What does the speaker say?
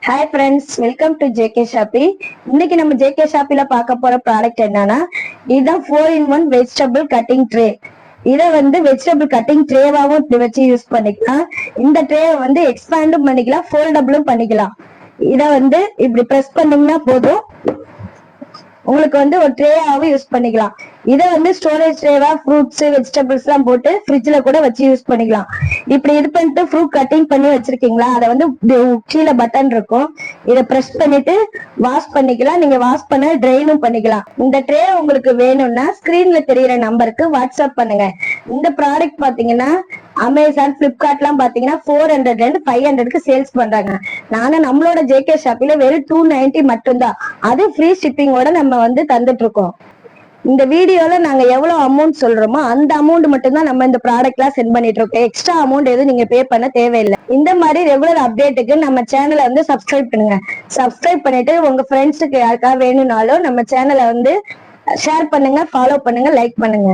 Hi friends, welcome to JK shoppy. இன்னைக்கு நம்ம JK ஷாப்பில பார்க்க போற ப்ராடக்ட் என்னன்னா, இதுதான் 4-in-1 வெஜிடபிள் கட்டிங் ட்ரே. இதை வெஜிடபிள் கட்டிங் ட்ரேவாவும் இப்படி வச்சு யூஸ் பண்ணிக்கலாம். இந்த ட்ரேவை எக்ஸ்பேண்டும் பண்ணிக்கலாம், ஃபோல்டபிளும் பண்ணிக்கலாம். இதை இப்படி பிரஸ் பண்ணீங்கன்னா போதும், உங்களுக்கு ஒரு ட்ரேயாவும் யூஸ் பண்ணிக்கலாம். இதை ஸ்டோரேஜ் ட்ரேவா ஃப்ரூட்ஸ் வெஜிடபிள்ஸ் எல்லாம் போட்டு ஃப்ரிட்ஜ்ல கூட வச்சு யூஸ் பண்ணிக்கலாம். இப்படி இது பண்ணிட்டு ஃப்ரூட் கட்டிங் பண்ணி வச்சிருக்கீங்களா, அதை கீழே பட்டன் இருக்கும், இதை பிரஸ் பண்ணிட்டு வாஷ் பண்ணிக்கலாம். நீங்க வாஷ் பண்ண ட்ரைனும் பண்ணிக்கலாம். இந்த ட்ரே உங்களுக்கு வேணும்னா ஸ்கிரீன்ல தெரியுற நம்பருக்கு வாட்ஸ்அப் பண்ணுங்க. இந்த ப்ராடக்ட் பாத்தீங்கன்னா அமேசான், பிளிப்கார்ட் எல்லாம் பாத்தீங்கன்னா 400 and 500க்கு சேல்ஸ் பண்றாங்க. நாங்க நம்மளோட ஜேகே ஷாப்பில வெறும் 290 மட்டும்தான், அது ஃப்ரீ ஷிப்பிங்கோட நம்ம தந்துட்டு இருக்கோம். இந்த வீடியோல நாங்க எவ்வளவு அமௌண்ட் சொல்றோமோ அந்த அமௌண்ட் மட்டும் தான் நம்ம இந்த ப்ராடக்ட் எல்லாம் சென்ட் பண்ணிட்டு இருக்கோம். எக்ஸ்ட்ரா அமௌண்ட் எதுவும் நீங்க பே பண்ண தேவையில்லை. இந்த மாதிரி ரெகுலர் அப்டேட்டுக்கு நம்ம சேனலை சப்ஸ்கிரைப் பண்ணுங்க. சப்ஸ்கிரைப் பண்ணிட்டு உங்க ஃப்ரெண்ட்ஸுக்கு யாருக்காவது வேணும்னாலும் நம்ம சேனலை ஷேர் பண்ணுங்க, ஃபாலோ பண்ணுங்க, லைக் பண்ணுங்க.